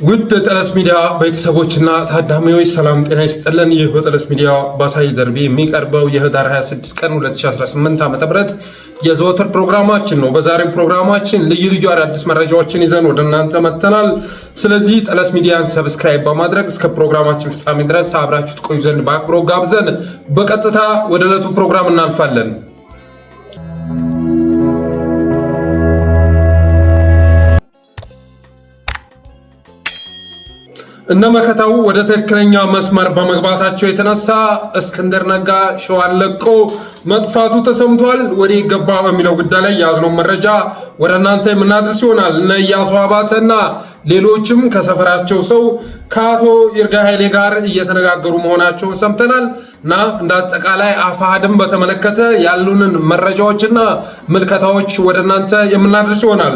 ውድ ጠለስ ሚዲያ ቤተሰቦችና ታዳሚዎች ሰላም ጤና ይስጥልን። ይህ በጠለስ ሚዲያ ባሳይ ደርቢ የሚቀርበው የህዳር 26 ቀን 2018 ዓ.ም የዘወትር ፕሮግራማችን ነው። በዛሬው ፕሮግራማችን ልዩ ልዩ አዳዲስ መረጃዎችን ይዘን ወደ እናንተ መጥተናል። ስለዚህ ጠለስ ሚዲያን ሰብስክራይብ በማድረግ እስከ ፕሮግራማችን ፍጻሜ ድረስ አብራችሁ ትቆዩ ዘንድ በአክብሮት ጋብዘን በቀጥታ ወደ ዕለቱ ፕሮግራም እናልፋለን። እነ መከታው ወደ ትክክለኛ መስመር በመግባታቸው የተነሳ እስክንድር ነጋ ሸዋን ለቆ መጥፋቱ ተሰምቷል። ወደ ይገባ በሚለው ጉዳይ ላይ ያዝነው መረጃ ወደ እናንተ የምናደርስ ይሆናል። እነ ኢያሱ አባተና ሌሎችም ከሰፈራቸው ሰው ከአቶ ይርጋ ኃይሌ ጋር እየተነጋገሩ መሆናቸውን ሰምተናል እና እንደ አጠቃላይ አፋሕድን በተመለከተ ያሉንን መረጃዎችና ምልከታዎች ወደ እናንተ የምናደርስ ይሆናል።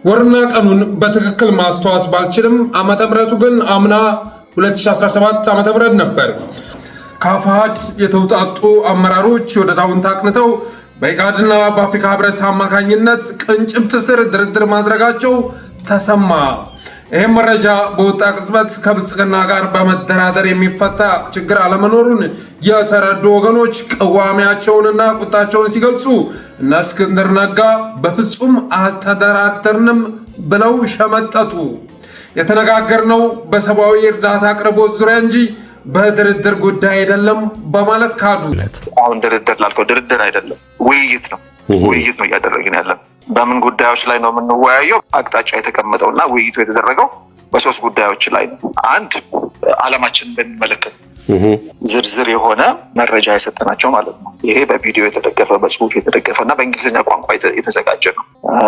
ወርና ቀኑን በትክክል ማስተዋስ ባልችልም ዓመተ ምሕረቱ ግን አምና 2017 ዓመተ ምሕረት ነበር። ከአፋሕድ የተውጣጡ አመራሮች ወደ ዳውንት አቅንተው በኢጋድና በአፍሪካ ህብረት አማካኝነት ቅንጭብት ስር ድርድር ማድረጋቸው ተሰማ። ይህም መረጃ በወጣ ቅጽበት ከብልጽግና ጋር በመደራደር የሚፈታ ችግር አለመኖሩን የተረዱ ወገኖች ቅዋሜያቸውንና ቁጣቸውን ሲገልጹ እነ እስክንድር ነጋ በፍጹም አልተደራደርንም ብለው ሸመጠጡ። የተነጋገርነው በሰብአዊ እርዳታ አቅርቦት ዙሪያ እንጂ በድርድር ጉዳይ አይደለም በማለት ካዱ። አሁን ድርድር ላልከው ድርድር አይደለም፣ ውይይት ነው እያደረግን ያለን። በምን ጉዳዮች ላይ ነው የምንወያየው? አቅጣጫ የተቀመጠውና ውይይቱ የተደረገው በሶስት ጉዳዮች ላይ ነው። አንድ ዓለማችንን በሚመለከት ዝርዝር የሆነ መረጃ የሰጠናቸው ማለት ነው። ይሄ በቪዲዮ የተደገፈ በጽሁፍ የተደገፈ እና በእንግሊዝኛ ቋንቋ የተዘጋጀ ነው።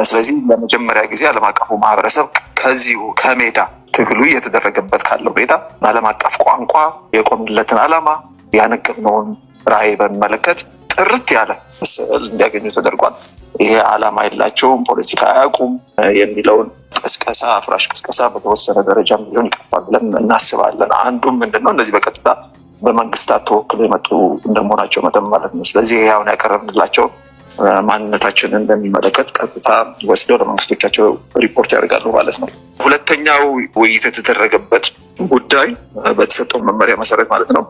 ስለዚህ ለመጀመሪያ ጊዜ ዓለም አቀፉ ማህበረሰብ ከዚሁ ከሜዳ ትግሉ እየተደረገበት ካለው ሜዳ በዓለም አቀፍ ቋንቋ የቆምለትን ዓላማ ያነገብነውን ራዕይ በሚመለከት ጥርት ያለ ስዕል እንዲያገኙ ተደርጓል። ይሄ ዓላማ የላቸውም፣ ፖለቲካ አያውቁም የሚለውን ቅስቀሳ፣ አፍራሽ ቅስቀሳ በተወሰነ ደረጃ ቢሆን ይቀርፋል ብለን እናስባለን። አንዱም ምንድነው እነዚህ በቀጥታ በመንግስታት ተወክለው የመጡ እንደመሆናቸው መጠን ማለት ነው። ስለዚህ ይሄ አሁን ያቀረብንላቸው ማንነታችንን እንደሚመለከት ቀጥታ ወስደው ለመንግስቶቻቸው ሪፖርት ያደርጋሉ ማለት ነው። ሁለተኛው ውይይት የተደረገበት ጉዳይ በተሰጠው መመሪያ መሰረት ማለት ነው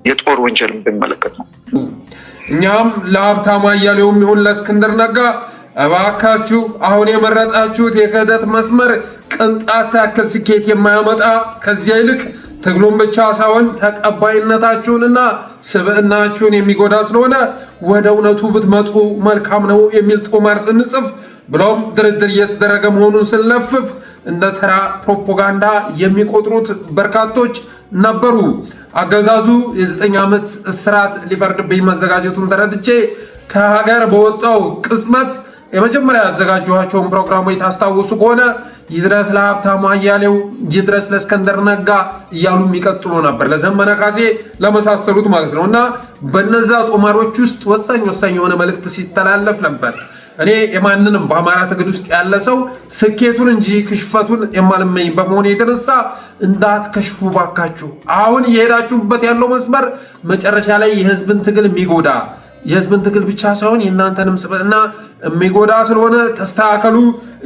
የጦር ወንጀልን በሚመለከት ነው። እኛም ለሀብታሙ አያሌውም ይሁን ለእስክንድር ነጋ እባካችሁ አሁን የመረጣችሁት የክህደት መስመር ቅንጣት ያክል ስኬት የማያመጣ ከዚያ ይልቅ ትግሉን ብቻ ሳይሆን ተቀባይነታችሁንና ስብዕናችሁን የሚጎዳ ስለሆነ ወደ እውነቱ ብትመጡ መልካም ነው የሚል ጦማር ስንጽፍ ብሎም ድርድር እየተደረገ መሆኑን ስንለፍፍ እንደ ተራ ፕሮፓጋንዳ የሚቆጥሩት በርካቶች ነበሩ። አገዛዙ የ9 ዓመት እስራት ሊፈርድብኝ መዘጋጀቱን ተረድቼ ከሀገር በወጣው ቅጽበት የመጀመሪያ ያዘጋጇቸውን ፕሮግራሞች ታስታውሱ ከሆነ ይድረስ ለሀብታሙ አያሌው፣ ይድረስ ለእስክንድር ነጋ እያሉ የሚቀጥሉ ነበር፣ ለዘመነ ካሴ ለመሳሰሉት ማለት ነው። እና በነዛ ጦማሮች ውስጥ ወሳኝ የሆነ መልእክት ሲተላለፍ ነበር። እኔ የማንንም በአማራ ትግል ውስጥ ያለ ሰው ስኬቱን እንጂ ክሽፈቱን የማልመኝ በመሆኑ የተነሳ እንዳትከሽፉ ባካችሁ። አሁን እየሄዳችሁበት ያለው መስመር መጨረሻ ላይ የህዝብን ትግል የሚጎዳ የህዝብን ትግል ብቻ ሳይሆን የእናንተንም ስብዕና የሚጎዳ ስለሆነ ተስተካከሉ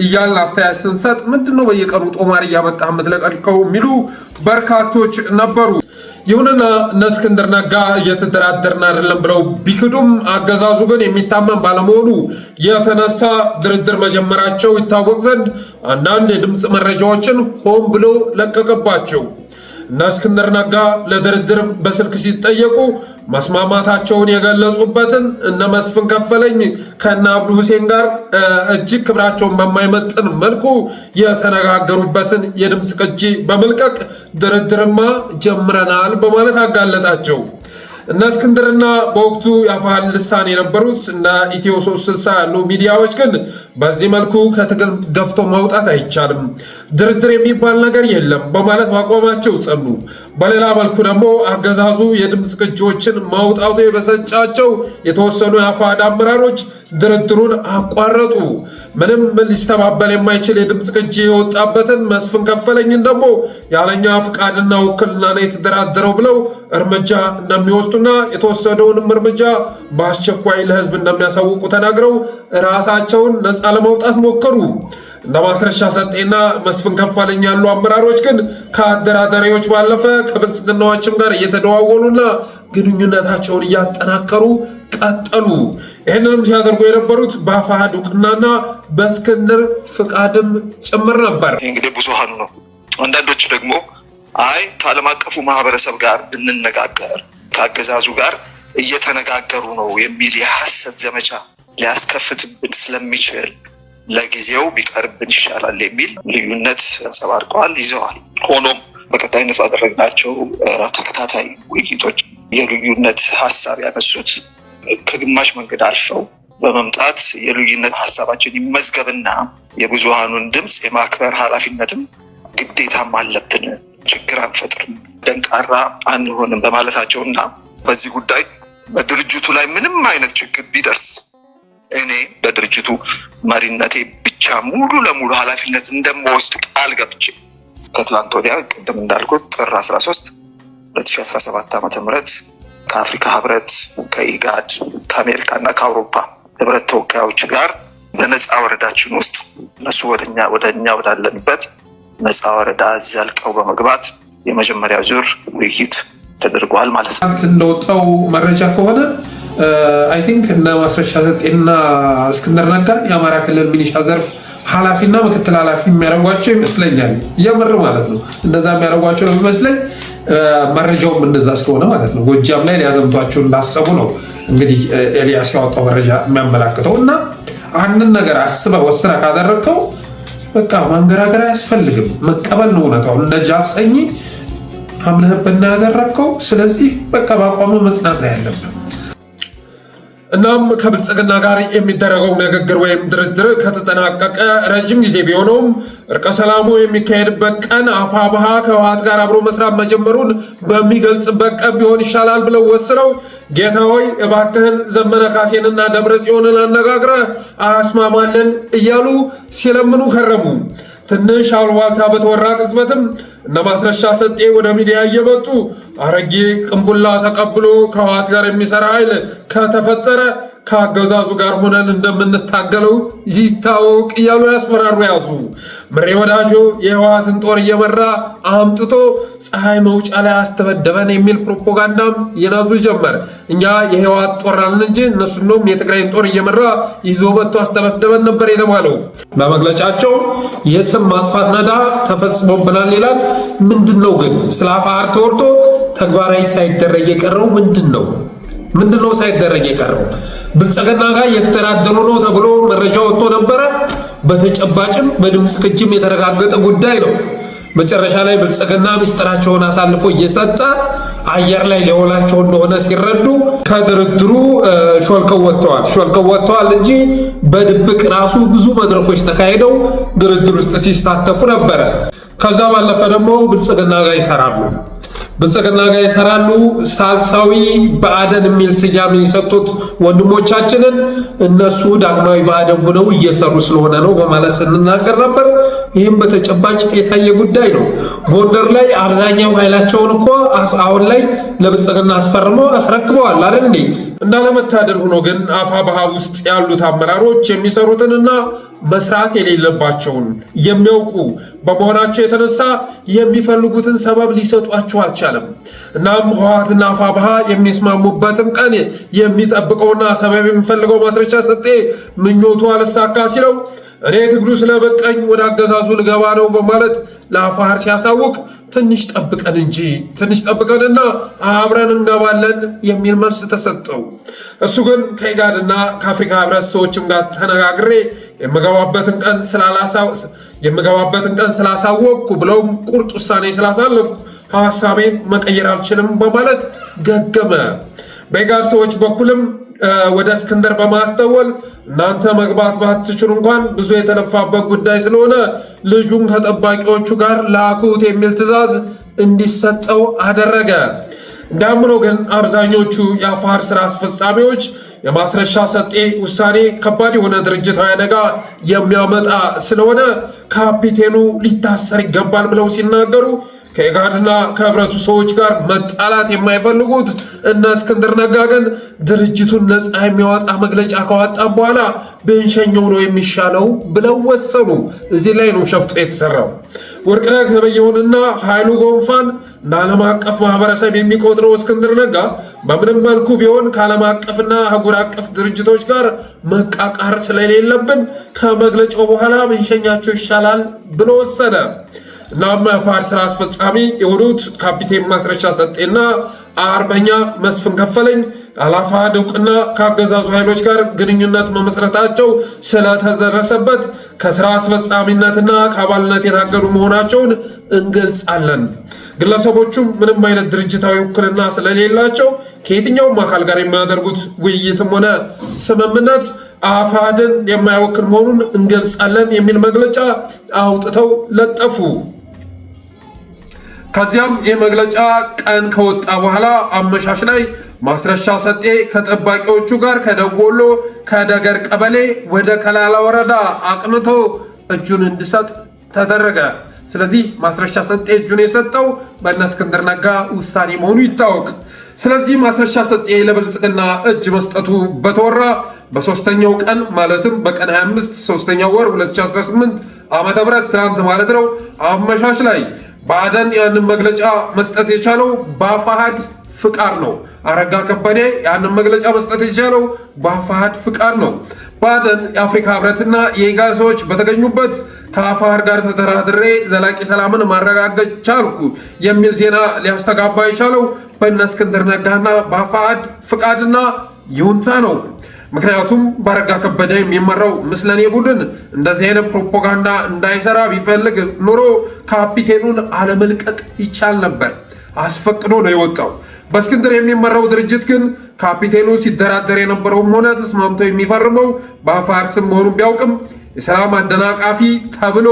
እያልን አስተያየት ስንሰጥ ምንድነው በየቀኑ ጦማር እያመጣህ የምትለቀልቀው የሚሉ በርካቶች ነበሩ። ይሁንና እነ እስክንድር ነጋ እየተደራደርን አይደለም ብለው ቢክዱም አገዛዙ ግን የሚታመን ባለመሆኑ የተነሳ ድርድር መጀመራቸው ይታወቅ ዘንድ አንዳንድ የድምፅ መረጃዎችን ሆን ብሎ ለቀቀባቸው። እነ እስክንድር ነጋ ለድርድር በስልክ ሲጠየቁ መስማማታቸውን የገለጹበትን እነ መስፍን ከፈለኝ ከነ አብዱ ሁሴን ጋር እጅግ ክብራቸውን በማይመጥን መልኩ የተነጋገሩበትን የድምፅ ቅጂ በመልቀቅ ድርድርማ ጀምረናል በማለት አጋለጣቸው። እነ እስክንድርና በወቅቱ የአፋሕድ ልሳን የነበሩት እነ ኢትዮ 360 ያሉ ሚዲያዎች ግን በዚህ መልኩ ከትግል ገፍቶ ማውጣት አይቻልም፣ ድርድር የሚባል ነገር የለም በማለት ማቋማቸው ጸኑ። በሌላ መልኩ ደግሞ አገዛዙ የድምፅ ቅጂዎችን ማውጣቱ የበሰጫቸው የተወሰኑ የአፋሕድ አመራሮች ድርድሩን አቋረጡ። ምንም ሊስተባበል የማይችል የድምፅ ቅጂ የወጣበትን መስፍን ከፈለኝን ደግሞ ያለኛ ፍቃድና ውክልና ነው የተደራደረው ብለው እርምጃ እንደሚወስዱና የተወሰደውንም እርምጃ በአስቸኳይ ለህዝብ እንደሚያሳውቁ ተናግረው ራሳቸውን ነፃ ለማውጣት ሞከሩ። እንደ ማስረሻ ሰጤና መስፍን ከፋለኝ ያሉ አመራሮች ግን ከአደራዳሪዎች ባለፈ ከብልጽግናዎችም ጋር እየተደዋወሉና ግንኙነታቸውን እያጠናከሩ ቀጠሉ። ይህንንም ሲያደርጉ የነበሩት በአፋሕድ እውቅናና በእስክንድር ፍቃድም ጭምር ነበር። እንግዲህ ብዙሃኑ ነው። አንዳንዶች ደግሞ አይ ከዓለም አቀፉ ማህበረሰብ ጋር ብንነጋገር ከአገዛዙ ጋር እየተነጋገሩ ነው የሚል የሐሰት ዘመቻ ሊያስከፍትብን ስለሚችል ለጊዜው ቢቀርብን ይሻላል የሚል ልዩነት አንጸባርቀዋል፣ ይዘዋል። ሆኖም በቀጣይነት ባደረግናቸው ተከታታይ ውይይቶች የልዩነት ሀሳብ ያነሱት ከግማሽ መንገድ አልፈው በመምጣት የልዩነት ሀሳባችን ይመዝገብና የብዙሃኑን ድምፅ የማክበር ኃላፊነትም ግዴታም አለብን፣ ችግር አንፈጥርም፣ ደንቃራ አንሆንም በማለታቸውና በዚህ ጉዳይ በድርጅቱ ላይ ምንም አይነት ችግር ቢደርስ እኔ በድርጅቱ መሪነቴ ብቻ ሙሉ ለሙሉ ኃላፊነት እንደምወስድ ቃል ገብቼ ከትላንት ወዲያ ቅድም እንዳልኩት ጥር 13 2017 ዓ.ም ከአፍሪካ ህብረት፣ ከኢጋድ፣ ከአሜሪካና ከአውሮፓ ህብረት ተወካዮች ጋር በነፃ ወረዳችን ውስጥ እነሱ ወደኛ ወዳለንበት ነፃ ወረዳ ዘልቀው በመግባት የመጀመሪያ ዙር ውይይት ተደርጓል ማለት ነው። እንደወጣው መረጃ ከሆነ አይ ቲንክ እነ ማስረሻ ሰጤና እስክንድር ነጋ የአማራ ክልል ሚሊሻ ዘርፍ ኃላፊና ምክትል ኃላፊ የሚያደርጓቸው ይመስለኛል። የምር ማለት ነው እንደዛ የሚያደርጓቸው ነው የሚመስለኝ። መረጃውም እንደዛ እስከሆነ ማለት ነው ጎጃም ላይ ሊያዘምቷቸው እንዳሰቡ ነው እንግዲህ ኤልያስ ያወጣው መረጃ የሚያመላክተው። እና አንድን ነገር አስበህ ወስነህ ካደረግከው በቃ ማንገራገር አያስፈልግም፣ መቀበል ነው እውነታው። እነ ጃሰኝ አምነህብና ያደረግከው፣ ስለዚህ በቃ በአቋሙ መጽናት ላይ ያለብህ። እናም ከብልጽግና ጋር የሚደረገው ንግግር ወይም ድርድር ከተጠናቀቀ ረጅም ጊዜ ቢሆነውም እርቀ ሰላሙ የሚካሄድበት ቀን አፋብኃ ከህወሓት ጋር አብሮ መስራት መጀመሩን በሚገልጽበት ቀን ቢሆን ይሻላል ብለው ወስነው ጌታ ሆይ እባክህን ዘመነ ካሴንና ደብረ ጽዮንን አነጋግረህ አስማማለን እያሉ ሲለምኑ ከረሙ። ትንሽ አልዋልታ በተወራ ቅጽበትም እነ ማስረሻ ሰጤ ወደ ሚዲያ እየመጡ አረጌ ቅንቡላ ተቀብሎ ከህወሓት ጋር የሚሰራ ኃይል ከተፈጠረ ከአገዛዙ ጋር ሆነን እንደምንታገለው ይታወቅ እያሉ ያስፈራሩ ያዙ። ምሬ ወዳጆ የህወሓትን ጦር እየመራ አምጥቶ ፀሐይ መውጫ ላይ አስተበደበን የሚል ፕሮፓጋንዳም ይነዙ ጀመር። እኛ የህወሓት ጦር ነን እንጂ እነሱ እንደውም የትግራይን ጦር እየመራ ይዞ መጥቶ አስተበደበን ነበር የተባለው። በመግለጫቸው የስም ማጥፋት ነዳ ተፈጽሞብናል ይላል። ምንድን ነው ግን ስለ አፋሕድ ተወርቶ ተግባራዊ ሳይደረግ የቀረው ምንድን ነው? ምንድነው ሳይደረግ የቀረው? ብልጽግና ጋር የተደራደሩ ነው ተብሎ መረጃ ወጥቶ ነበረ። በተጨባጭም በድምፅ ቅጅም የተረጋገጠ ጉዳይ ነው። መጨረሻ ላይ ብልጽግና ምስጢራቸውን አሳልፎ እየሰጠ አየር ላይ ሊያውላቸው እንደሆነ ሲረዱ ከድርድሩ ሾልከው ወጥተዋል እንጂ በድብቅ ራሱ ብዙ መድረኮች ተካሂደው ድርድር ውስጥ ሲሳተፉ ነበረ። ከዛ ባለፈ ደግሞ ብልጽግና ጋር ይሰራሉ። ሳልሳዊ ብአዴን የሚል ስያሜ የሰጡት ወንድሞቻችንን እነሱ ዳግማዊ ብአዴን ሆነው እየሰሩ ስለሆነ ነው በማለት ስንናገር ነበር። ይህም በተጨባጭ የታየ ጉዳይ ነው። ጎንደር ላይ አብዛኛው ኃይላቸውን እኮ አሁን ላይ ለብልጽግና አስፈርመው አስረክበዋል አይደል እንዴ? እንዳለመታደል ሆኖ ግን አፋብኃ ውስጥ ያሉት አመራሮች የሚሰሩትንና መስራት የሌለባቸውን የሚያውቁ በመሆናቸው የተነሳ የሚፈልጉትን ሰበብ ሊሰጧቸው አልቻለም። እናም ህወሓትና አፋብኃ የሚስማሙበትን ቀን የሚጠብቀውና ሰበብ የሚፈልገው ማስረሻ ሰጤ ምኞቱ አልሳካ ሲለው እኔ ትግሉ ስለበቀኝ ወደ አገዛዙ ልገባ ነው በማለት ለአፋሕድ ሲያሳውቅ ትንሽ ጠብቀንና አብረን እንገባለን የሚል መልስ ተሰጠው። እሱ ግን ከኢጋድና ከአፍሪካ ህብረት ሰዎችም ጋር ተነጋግሬ የምገባበትን ቀን ስላሳወቅኩ ብለውም ቁርጥ ውሳኔ ስላሳለፍኩ ሐሳቤን መቀየር አልችልም በማለት ገገመ። በኢጋድ ሰዎች በኩልም ወደ እስክንድር በማስተወል እናንተ መግባት ባትችሉ እንኳን ብዙ የተለፋበት ጉዳይ ስለሆነ ልጁን ከጠባቂዎቹ ጋር ላኩት የሚል ትዕዛዝ እንዲሰጠው አደረገ። እንዳምነው ግን አብዛኞቹ የአፋሕድ ስራ አስፈጻሚዎች የማስረሻ ሰጤ ውሳኔ ከባድ የሆነ ድርጅታዊ አደጋ የሚያመጣ ስለሆነ ካፒቴኑ ሊታሰር ይገባል ብለው ሲናገሩ ከኢጋድና ከህብረቱ ሰዎች ጋር መጣላት የማይፈልጉት እነ እስክንድር ነጋ ግን ድርጅቱን ነፃ የሚያወጣ መግለጫ ካወጣ በኋላ ብንሸኘው ነው የሚሻለው ብለው ወሰኑ። እዚህ ላይ ነው ሸፍጦ የተሰራው። ወርቅነህ ገበየሁንና ኃይሉ ጎንፋን እንደ ዓለም አቀፍ ማህበረሰብ የሚቆጥረው እስክንድር ነጋ በምንም መልኩ ቢሆን ከዓለም አቀፍና አህጉር አቀፍ ድርጅቶች ጋር መቃቃር ስለሌለብን ከመግለጫው በኋላ ብንሸኛቸው ይሻላል ብሎ ወሰነ። እናም ፋድ ስራ አስፈጻሚ የሆኑት ካፒቴን ማስረሻ ሰጤና አርበኛ መስፍን ከፈለኝ አላፋድ እውቅና ከአገዛዙ ኃይሎች ጋር ግንኙነት መመስረታቸው ስለተደረሰበት ከስራ አስፈጻሚነትና ከአባልነት የታገዱ መሆናቸውን እንገልጻለን። ግለሰቦቹም ምንም አይነት ድርጅታዊ ውክልና ስለሌላቸው ከየትኛውም አካል ጋር የሚያደርጉት ውይይትም ሆነ ስምምነት አፋድን የማይወክል መሆኑን እንገልጻለን የሚል መግለጫ አውጥተው ለጠፉ። ከዚያም የመግለጫ ቀን ከወጣ በኋላ አመሻሽ ላይ ማስረሻ ሰጤ ከጠባቂዎቹ ጋር ከደቡብ ወሎ ከደገር ቀበሌ ወደ ከላላ ወረዳ አቅንቶ እጁን እንዲሰጥ ተደረገ። ስለዚህ ማስረሻ ሰጤ እጁን የሰጠው በእነ እስክንድር ነጋ ውሳኔ መሆኑ ይታወቅ። ስለዚህ ማስረሻ ሰጤ ለብልጽግና እጅ መስጠቱ በተወራ በሶስተኛው ቀን ማለትም በቀን 25 ሶስተኛው ወር 2018 ዓመተ ምህረት ትናንት ማለት ነው አመሻሽ ላይ ብአዴን ያንን መግለጫ መስጠት የቻለው በአፋሕድ ፍቃድ ነው። አረጋ ከበደ ያንን መግለጫ መስጠት የቻለው በአፋሕድ ፍቃድ ነው። ብአዴን የአፍሪካ ህብረትና የኢጋድ ሰዎች በተገኙበት ከአፋሕድ ጋር ተደራድሬ ዘላቂ ሰላምን ማረጋገጥ ቻልኩ የሚል ዜና ሊያስተጋባ የቻለው በእነ እስክንድር ነጋና በአፋሕድ ፍቃድና ይሁንታ ነው። ምክንያቱም በአረጋ ከበደ የሚመራው ምስለኔ ቡድን እንደዚህ አይነት ፕሮፓጋንዳ እንዳይሰራ ቢፈልግ ኖሮ ካፒቴኑን አለመልቀቅ ይቻል ነበር። አስፈቅዶ ነው የወጣው። በእስክንድር የሚመራው ድርጅት ግን ካፒቴኑ ሲደራደር የነበረውም ሆነ ተስማምቶ የሚፈርመው በአፋሕድ ስም መሆኑን ቢያውቅም የሰላም አደናቃፊ ተብሎ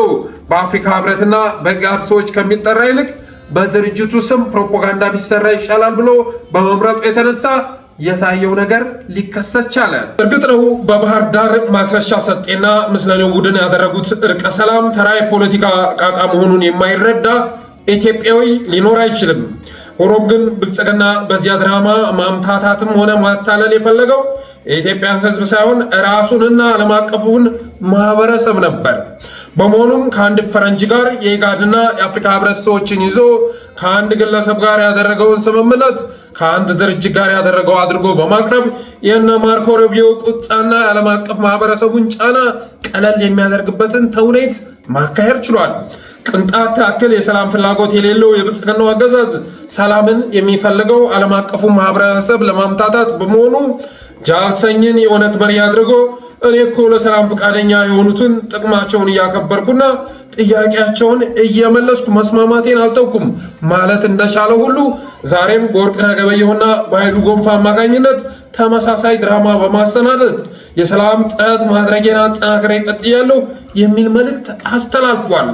በአፍሪካ ህብረትና በኢጋድ ሰዎች ከሚጠራ ይልቅ በድርጅቱ ስም ፕሮፓጋንዳ ቢሰራ ይሻላል ብሎ በመምረጡ የተነሳ የታየው ነገር ሊከሰት ቻለ። እርግጥ ነው በባህር ዳር ማስረሻ ሰጤና ምስለኔው ቡድን ያደረጉት እርቀ ሰላም ተራ የፖለቲካ ቃቃ መሆኑን የማይረዳ ኢትዮጵያዊ ሊኖር አይችልም። ሆኖም ግን ብልጽግና በዚያ ድራማ ማምታታትም ሆነ ማታለል የፈለገው የኢትዮጵያን ህዝብ ሳይሆን ራሱንና ዓለም አቀፉን ማህበረሰብ ነበር። በመሆኑም ከአንድ ፈረንጅ ጋር የኢጋድና የአፍሪካ ህብረት ሰዎችን ይዞ ከአንድ ግለሰብ ጋር ያደረገውን ስምምነት ከአንድ ድርጅት ጋር ያደረገው አድርጎ በማቅረብ የነ ማርኮ ሩቢዮ ቁጣና የዓለም አቀፍ ማህበረሰቡን ጫና ቀለል የሚያደርግበትን ተውኔት ማካሄድ ችሏል። ቅንጣት ታክል የሰላም ፍላጎት የሌለው የብልጽግናው አገዛዝ ሰላምን የሚፈልገው ዓለም አቀፉ ማህበረሰብ ለማምታታት በመሆኑ ጃልሰኝን የኦነግ መሪ አድርጎ እኔ እኮ ለሰላም ፈቃደኛ የሆኑትን ጥቅማቸውን እያከበርኩና ጥያቄያቸውን እየመለስኩ መስማማቴን አልተውኩም ማለት እንደቻለ ሁሉ ዛሬም በወርቅነህ ገበየሁና በኃይሉ ጎንፋ አማካኝነት ተመሳሳይ ድራማ በማሰናደት የሰላም ጥረት ማድረጌን አጠናክሬ ቀጥያለሁ የሚል መልእክት አስተላልፏል።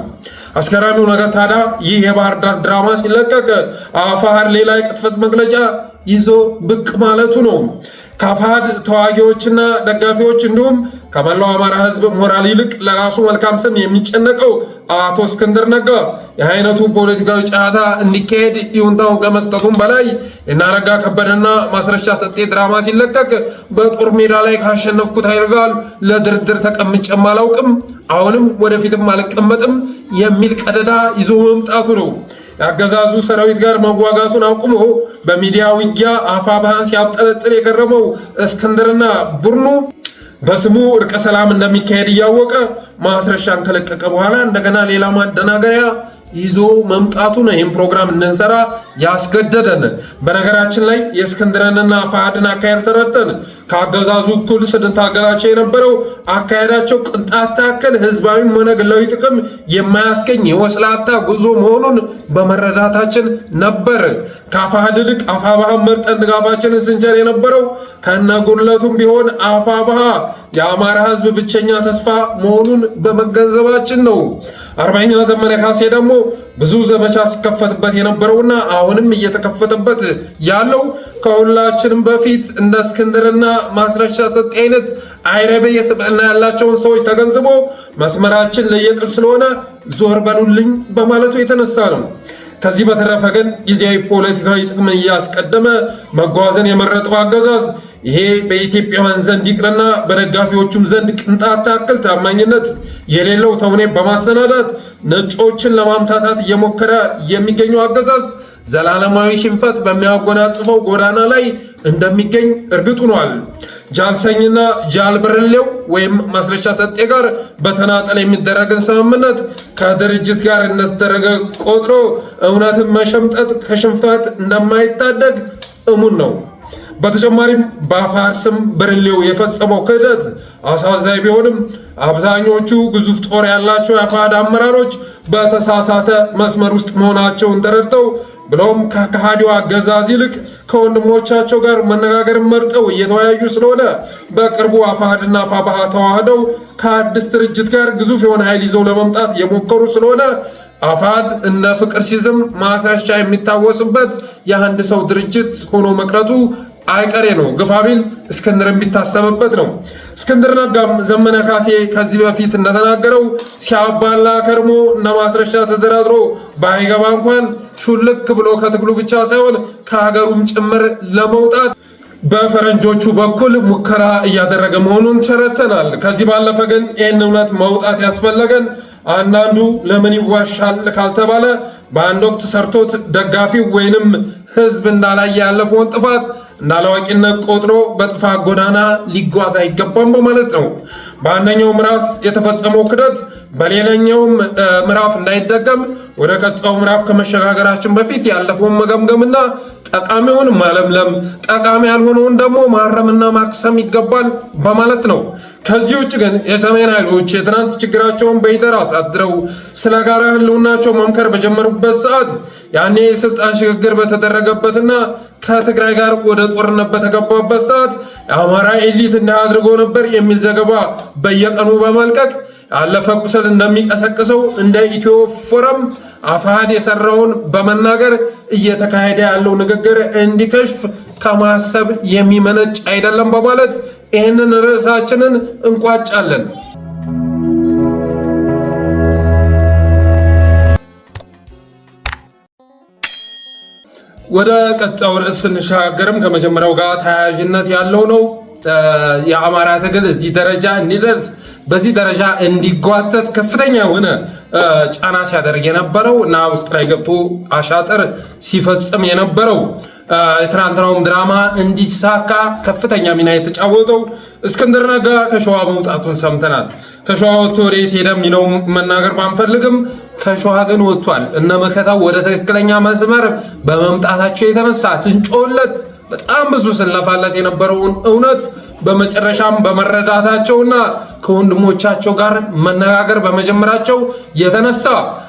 አስገራሚው ነገር ታዲያ ይህ የባህር ዳር ድራማ ሲለቀቅ አፋሕድ ሌላ የቅጥፈት መግለጫ ይዞ ብቅ ማለቱ ነው። ከአፋሕድ ተዋጊዎችና ደጋፊዎች እንዲሁም ከመላው አማራ ህዝብ ሞራል ይልቅ ለራሱ መልካም ስም የሚጨነቀው አቶ እስክንድር ነጋ የአይነቱ ፖለቲካዊ ጨዋታ እንዲካሄድ ይሁንታው ከመስጠቱም በላይ የአረጋ ከበደና ማስረሻ ሰጤ ድራማ ሲለቀቅ በጦር ሜዳ ላይ ካሸነፍኩት ኃይል ጋር ለድርድር ተቀምጬም አላውቅም፣ አሁንም ወደፊትም አልቀመጥም የሚል ቀደዳ ይዞ መምጣቱ ነው። የአገዛዙ ሰራዊት ጋር መዋጋቱን አቁሞ በሚዲያ ውጊያ አፋብኃን ሲያብጠለጥል የከረመው እስክንድርና ቡድኑ በስሙ እርቀ ሰላም እንደሚካሄድ እያወቀ ማስረሻን ከለቀቀ በኋላ እንደገና ሌላ ማደናገሪያ ይዞ መምጣቱ ነው ይህን ፕሮግራም እንድንሰራ ያስገደደን። በነገራችን ላይ የእስክንድርንና አፋሕድን አካሄድ ተረድተን ከአገዛዙ እኩል ስንታገላቸው የነበረው አካሄዳቸው ቅንጣት ታክል ህዝባዊም ሆነ ግላዊ ጥቅም የማያስገኝ የወስላታ ጉዞ መሆኑን በመረዳታችን ነበር ከአፋሕድ ይልቅ አፋብኃን መርጠን ድጋፋችንን ስንቸር የነበረው። ከነጉድለቱም ቢሆን አፋብኃ የአማራ ህዝብ ብቸኛ ተስፋ መሆኑን በመገንዘባችን ነው። አርበኛ ዘመነ ካሴ ደግሞ ብዙ ዘመቻ ሲከፈትበት የነበረውና አሁንም እየተከፈተበት ያለው ከሁላችንም በፊት እንደ እስክንድርና ማስረሻ ሰጤ አይነት አይረቤ የስብዕና ያላቸውን ሰዎች ተገንዝቦ መስመራችን ለየቅል ስለሆነ ዞር በሉልኝ በማለቱ የተነሳ ነው። ከዚህ በተረፈ ግን ጊዜያዊ ፖለቲካዊ ጥቅምን እያስቀደመ መጓዝን የመረጠው አገዛዝ ይሄ በኢትዮጵያውያን ዘንድ ይቅርና በደጋፊዎቹም ዘንድ ቅንጣት ታክል ታማኝነት የሌለው ተውኔት በማሰናዳት ነጮችን ለማምታታት እየሞከረ የሚገኘው አገዛዝ ዘላለማዊ ሽንፈት በሚያጎናጽፈው ጎዳና ላይ እንደሚገኝ እርግጥ ሆኗል። ጃልሰኝና ጃልብርሌው ወይም ማስረሻ ሰጤ ጋር በተናጠል የሚደረግን ስምምነት ከድርጅት ጋር እንደተደረገ ቆጥሮ እውነትን መሸምጠጥ ከሽንፈት እንደማይታደግ እሙን ነው። በተጨማሪም በአፋር ስም ብርሌው የፈጸመው ክህደት አሳዛኝ ቢሆንም አብዛኞቹ ግዙፍ ጦር ያላቸው የአፋሕድ አመራሮች በተሳሳተ መስመር ውስጥ መሆናቸውን ተረድተው ብሎም ከከሃዲው አገዛዝ ይልቅ ከወንድሞቻቸው ጋር መነጋገር መርጠው እየተወያዩ ስለሆነ በቅርቡ አፋሕድና አፋብኃ ተዋህደው ከአዲስ ድርጅት ጋር ግዙፍ የሆነ ኃይል ይዘው ለመምጣት የሞከሩ ስለሆነ አፋሕድ እንደ ፍቅር ሲዝም ማስረሻ የሚታወስበት የአንድ ሰው ድርጅት ሆኖ መቅረቱ አይቀሬ ነው። ግፋቢል እስክንድር የሚታሰብበት ነው። እስክንድር ነጋም ዘመነ ካሴ ከዚህ በፊት እንደተናገረው ሲያባላ ከርሞ እነ ማስረሻ ተደራድሮ ባይገባ እንኳን ሹልክ ብሎ ከትግሉ ብቻ ሳይሆን ከሀገሩም ጭምር ለመውጣት በፈረንጆቹ በኩል ሙከራ እያደረገ መሆኑን ተረድተናል። ከዚህ ባለፈ ግን ይህን እውነት መውጣት ያስፈለገን አንዳንዱ ለምን ይዋሻል ካልተባለ በአንድ ወቅት ሰርቶት ደጋፊው ወይንም ህዝብ እንዳላየ ያለፈውን ጥፋት እንዳላዋቂነት ቆጥሮ በጥፋት ጎዳና ሊጓዝ አይገባም በማለት ነው። በአንደኛው ምዕራፍ የተፈጸመው ክደት በሌላኛውም ምዕራፍ እንዳይደገም ወደ ቀጣዩ ምዕራፍ ከመሸጋገራችን በፊት ያለፈውን መገምገምና ጠቃሚውን ማለምለም፣ ጠቃሚ ያልሆነውን ደግሞ ማረምና ማክሰም ይገባል በማለት ነው። ከዚህ ውጭ ግን የሰሜን ኃይሎች የትናንት ችግራቸውን በይደር አሳድረው ስለ ጋራ ህልውናቸው መምከር በጀመሩበት ሰዓት ያኔ የስልጣን ሽግግር በተደረገበትና ከትግራይ ጋር ወደ ጦርነት በተገባበት ሰዓት የአማራ ኤሊት እንዳያድርጎ ነበር የሚል ዘገባ በየቀኑ በመልቀቅ ያለፈ ቁስል እንደሚቀሰቅሰው እንደ ኢትዮ ፎረም አፋሕድ የሰራውን በመናገር እየተካሄደ ያለው ንግግር እንዲከሽፍ ከማሰብ የሚመነጭ አይደለም በማለት ይህንን ርዕሳችንን እንቋጫለን። ወደ ቀጣዩ ርዕስ ስንሻገርም ከመጀመሪያው ጋር ተያያዥነት ያለው ነው። የአማራ ትግል እዚህ ደረጃ እንዲደርስ በዚህ ደረጃ እንዲጓተት ከፍተኛ የሆነ ጫና ሲያደርግ የነበረው እና ውስጥ ላይ ገብቶ አሻጥር ሲፈጽም የነበረው የትናንትናውም ድራማ እንዲሳካ ከፍተኛ ሚና የተጫወተው እስክንድር ነጋ ከሸዋ መውጣቱን ሰምተናል። ከሸዋ ወጥቶ ወዴት ሄደ የሚለው መናገር ባንፈልግም ከሸዋ ግን ወጥቷል። እነ መከታው ወደ ትክክለኛ መስመር በመምጣታቸው የተነሳ ስንጮለት በጣም ብዙ ስንለፋለት የነበረውን እውነት በመጨረሻም በመረዳታቸውና ከወንድሞቻቸው ጋር መነጋገር በመጀመራቸው የተነሳ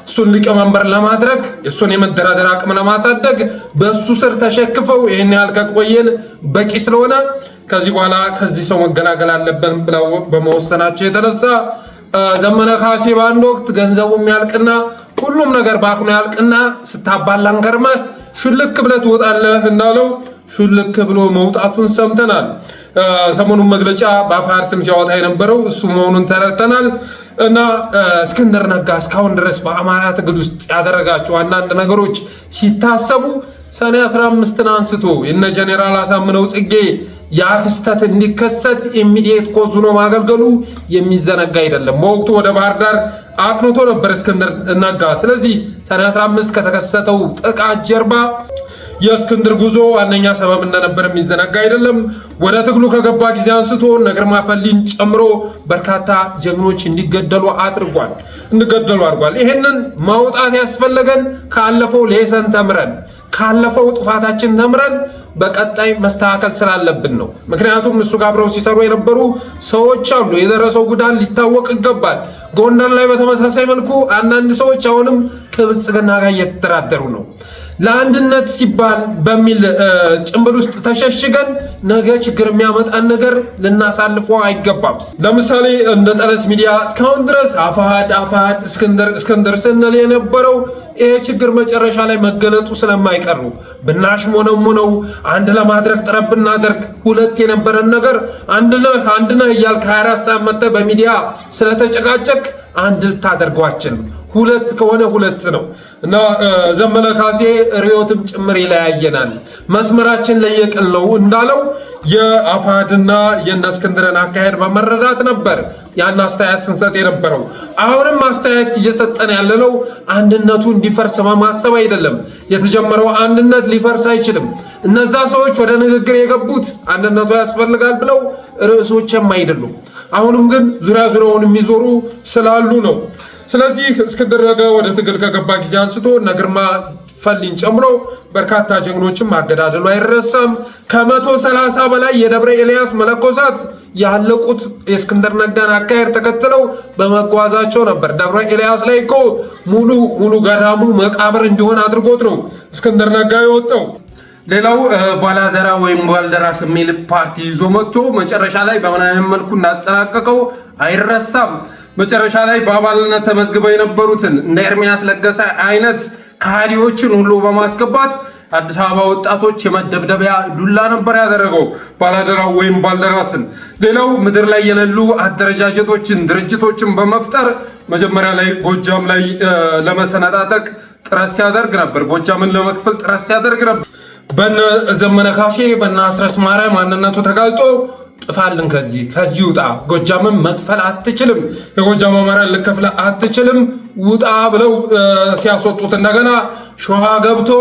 እሱን ሊቀመንበር ለማድረግ እሱን የመደራደር አቅም ለማሳደግ በእሱ ስር ተሸክፈው ይህን ያህል ከቆየን በቂ ስለሆነ ከዚህ በኋላ ከዚህ ሰው መገላገል አለብን ብለው በመወሰናቸው የተነሳ ዘመነ ካሴ በአንድ ወቅት ገንዘቡ የሚያልቅና ሁሉም ነገር በአሁኑ ያልቅና ስታባላን ከርመህ ሹልክ ብለህ ትወጣለህ እንዳለው ሹልክ ብሎ መውጣቱን ሰምተናል። ሰሞኑን መግለጫ በአፋር ስም ሲያወጣ የነበረው እሱ መሆኑን ተረድተናል። እና እስክንድር ነጋ እስካሁን ድረስ በአማራ ትግል ውስጥ ያደረጋቸው አንዳንድ ነገሮች ሲታሰቡ ሰኔ 15ን አንስቶ የነ ጄኔራል አሳምነው ጽጌ ያ ክስተት እንዲከሰት ኢሚዲየት ኮዝ ሆኖ ማገልገሉ የሚዘነጋ አይደለም። በወቅቱ ወደ ባህር ዳር አቅንቶ ነበር እስክንድር ነጋ። ስለዚህ ሰኔ 15 ከተከሰተው ጥቃት ጀርባ የእስክንድር ጉዞ ዋነኛ ሰበብ እንደነበር የሚዘነጋ አይደለም። ወደ ትግሉ ከገባ ጊዜ አንስቶ እነ ግርማ ፈሊን ጨምሮ በርካታ ጀግኖች እንዲገደሉ አድርጓል። ይህንን ማውጣት ያስፈለገን ካለፈው ሌሰን ተምረን ካለፈው ጥፋታችን ተምረን በቀጣይ መስተካከል ስላለብን ነው። ምክንያቱም እሱ ጋር አብረው ሲሰሩ የነበሩ ሰዎች አሉ። የደረሰው ጉዳት ሊታወቅ ይገባል። ጎንደር ላይ በተመሳሳይ መልኩ አንዳንድ ሰዎች አሁንም ከብልጽግና ጋር እየተደራደሩ ነው። ለአንድነት ሲባል በሚል ጭንብል ውስጥ ተሸሽገን ነገ ችግር የሚያመጣን ነገር ልናሳልፈው አይገባም። ለምሳሌ እንደ ጠለስ ሚዲያ እስካሁን ድረስ አፋሕድ እስክንድር ስንል የነበረው ይሄ ችግር መጨረሻ ላይ መገለጡ ስለማይቀር ነው። ብናሽሞነሙነው አንድ ለማድረግ ጥረት ብናደርግ ሁለት የነበረን ነገር አንድ ነህ እያልክ 24 ሰዓት መጥተህ በሚዲያ ስለተጨቃጨቅ አንድ ልታደርገው አትችልም። ሁለት ከሆነ ሁለት ነው እና ዘመነ ካሴ ርዕዮትም ጭምር ይለያየናል፣ መስመራችን ለየቅል ነው እንዳለው የአፋሕድና የእነ እስክንድርን አካሄድ በመረዳት ነበር ያን አስተያየት ስንሰጥ የነበረው። አሁንም አስተያየት እየሰጠን ያለነው አንድነቱ እንዲፈርስ በማሰብ አይደለም። የተጀመረው አንድነት ሊፈርስ አይችልም። እነዛ ሰዎች ወደ ንግግር የገቡት አንድነቱ ያስፈልጋል ብለው ርዕሶችም አይደሉም። አሁንም ግን ዙሪያ ዙሪያውን የሚዞሩ ስላሉ ነው። ስለዚህ እስክንድር ነጋ ወደ ትግል ከገባ ጊዜ አንስቶ እነ ግርማ ፈሊን ጨምሮ በርካታ ጀግኖችን ማገዳደሉ አይረሳም። ከ130 በላይ የደብረ ኤልያስ መነኮሳት ያለቁት የእስክንድር ነጋን አካሄድ ተከትለው በመጓዛቸው ነበር። ደብረ ኤልያስ ላይ እኮ ሙሉ ገዳሙ መቃብር እንዲሆን አድርጎት ነው እስክንድር ነጋ የወጣው። ሌላው ባላደራ ወይም ባልደራስ የሚል ፓርቲ ይዞ መጥቶ መጨረሻ ላይ በምን አይነት መልኩ እንዳጠናቀቀው አይረሳም። መጨረሻ ላይ በአባልነት ተመዝግበው የነበሩትን እንደ ኤርሚያስ ለገሰ አይነት ከሃዲዎችን ሁሉ በማስገባት አዲስ አበባ ወጣቶች የመደብደቢያ ዱላ ነበር ያደረገው ባላደራው ወይም ባልደራስን። ሌላው ምድር ላይ የሌሉ አደረጃጀቶችን ድርጅቶችን በመፍጠር መጀመሪያ ላይ ጎጃም ላይ ለመሰነጣጠቅ ጥረት ሲያደርግ ነበር። ጎጃምን ለመክፈል ጥረት ሲያደርግ ነበር። በነ ዘመነ ካሴ በነ አስረስ ማርያም ማንነቱ ተጋልጦ ጥፋልን፣ ከዚህ ውጣ፣ ጎጃምን መክፈል አትችልም፣ የጎጃም አማራን ልከፍል አትችልም፣ ውጣ ብለው ሲያስወጡት እንደገና ሸዋ ገብቶ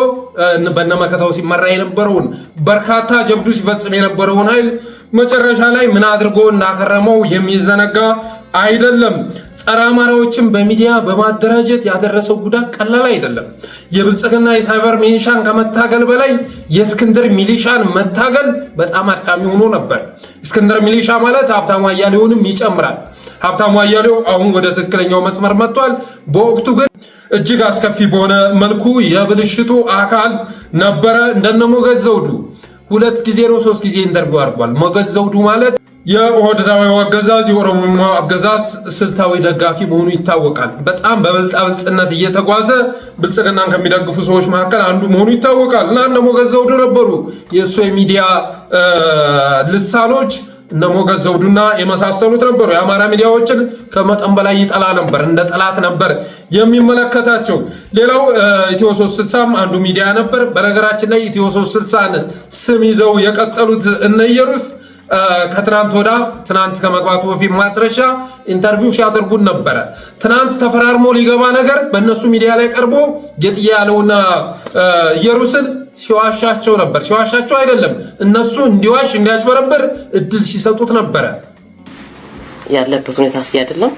በነመከታው ሲመራ የነበረውን በርካታ ጀብዱ ሲፈጽም የነበረውን ኃይል መጨረሻ ላይ ምን አድርጎ እንዳከረመው የሚዘነጋ አይደለም። ጸረ አማራዎችን በሚዲያ በማደራጀት ያደረሰው ጉዳት ቀላል አይደለም። የብልጽግና የሳይበር ሚሊሻን ከመታገል በላይ የእስክንድር ሚሊሻን መታገል በጣም አድካሚ ሆኖ ነበር። እስክንድር ሚሊሻ ማለት ሀብታሙ አያሌውንም ይጨምራል። ሀብታሙ አያሌው አሁን ወደ ትክክለኛው መስመር መጥቷል። በወቅቱ ግን እጅግ አስከፊ በሆነ መልኩ የብልሽቱ አካል ነበረ። እንደነ ሞገዝ ዘውዱ 2 ጊዜ ነው 3 ጊዜ ኢንተርቪው አድርጓል። ሞገዝ ዘውዱ ማለት የኦህዴዳዊ አገዛዝ የኦሮሞ አገዛዝ ስልታዊ ደጋፊ መሆኑ ይታወቃል። በጣም በብልጣብልጥነት እየተጓዘ ብልጽግናን ከሚደግፉ ሰዎች መካከል አንዱ መሆኑ ይታወቃል። እና እነ ሞገዝ ዘውዱ ነበሩ የእሱ የሚዲያ ልሳኖች። እነ ሞገዝ ዘውዱና የመሳሰሉት ነበሩ። የአማራ ሚዲያዎችን ከመጠን በላይ ይጠላ ነበር፣ እንደ ጠላት ነበር የሚመለከታቸው። ሌላው ኢትዮ 360 አንዱ ሚዲያ ነበር። በነገራችን ላይ ኢትዮ 360ን ስም ይዘው የቀጠሉት እነ ኢየሩስ ትናንት ከመግባቱ በፊት ማስረሻ ኢንተርቪው ሲያደርጉን ነበረ። ትናንት ተፈራርሞ ሊገባ ነገር በእነሱ ሚዲያ ላይ ቀርቦ ጌጥያ ያለውና ኢየሩስን ሲዋሻቸው ነበር። ሲዋሻቸው አይደለም እነሱ እንዲዋሽ እንዲያጭበረብር እድል ሲሰጡት ነበረ። ያለበት ሁኔታ እስኪ አይደለም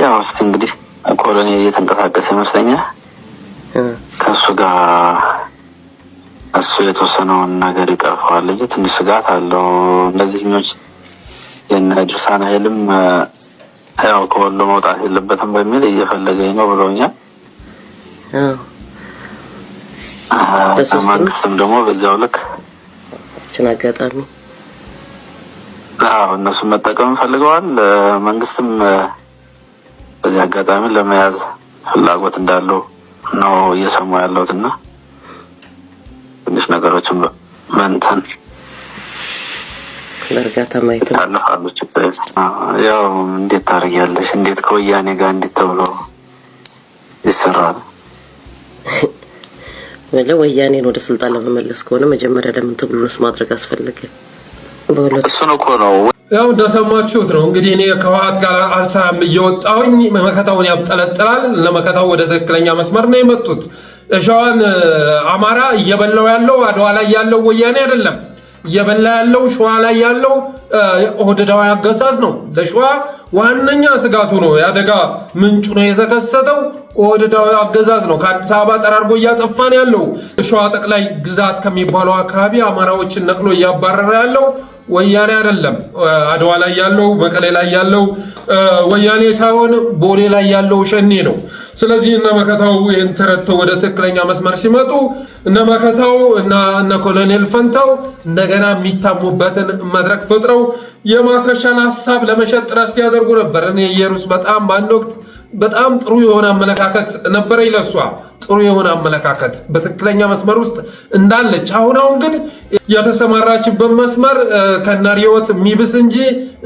ያው እስቲ እንግዲህ ኮሎኒ እየተንቀሳቀሰ ይመስለኛል። ከሱ ጋር እሱ የተወሰነውን ነገር ይቀርፈዋል እንጂ ትንሽ ስጋት አለው። እነዚህኞች የነ ድርሳን ኃይልም ያው ከወሎ መውጣት የለበትም በሚል እየፈለገኝ ነው ብለውኛል። መንግስትም ደግሞ በዚያው ልክ አጋጣሚ እነሱን መጠቀም ፈልገዋል። መንግስትም በዚህ አጋጣሚ ለመያዝ ፍላጎት እንዳለው ነው እየሰሙ ያለውትና ትንሽ ነገሮችን መንተን ለርጋታ ማይተ ታለፋሉ። ያው እንዴት ታርያለሽ? እንዴት ከወያኔ ጋር እንዴት ተብሎ ይሰራል? ወያኔን ወደ ስልጣን ለመመለስ ከሆነ መጀመሪያ ለምን ትግሉንስ ማድረግ አስፈለገ? እሱን እኮ ነው ያው እንደሰማችሁት ነው እንግዲህ። እኔ ከህወሓት ጋር አልሰራም እየወጣሁኝ መከታውን ያብጠለጥላል። ለመከታው ወደ ትክክለኛ መስመር ነው የመጡት። ሸዋን አማራ እየበላው ያለው አድዋ ላይ ያለው ወያኔ አይደለም። እየበላ ያለው ሸዋ ላይ ያለው ኦህዴዳዊ አገዛዝ ነው። ለሸዋ ዋነኛ ስጋቱ ነው፣ የአደጋ ምንጩ ነው የተከሰተው ኦህዴዳዊ አገዛዝ ነው። ከአዲስ አበባ ጠራርጎ እያጠፋን ያለው ሸዋ ጠቅላይ ግዛት ከሚባለው አካባቢ አማራዎችን ነቅሎ እያባረረ ያለው ወያኔ አይደለም። አድዋ ላይ ያለው መቀሌ ላይ ያለው ወያኔ ሳይሆን ቦሌ ላይ ያለው ሸኔ ነው። ስለዚህ እነ መከታው ይህን ተረድተው ወደ ትክክለኛ መስመር ሲመጡ እነ መከታው እና እነ ኮሎኔል ፈንታው እንደገና የሚታሙበትን መድረክ ፈጥረው የማስረሻን ሀሳብ ለመሸጥ ጥረት ሲያደርጉ ነበር። እኔ ኢየሩስ በጣም በአንድ ወቅት በጣም ጥሩ የሆነ አመለካከት ነበረ ይለሷ ጥሩ የሆነ አመለካከት በትክክለኛ መስመር ውስጥ እንዳለች፣ አሁን ግን የተሰማራችበት መስመር ከነሪዮት የሚብስ እንጂ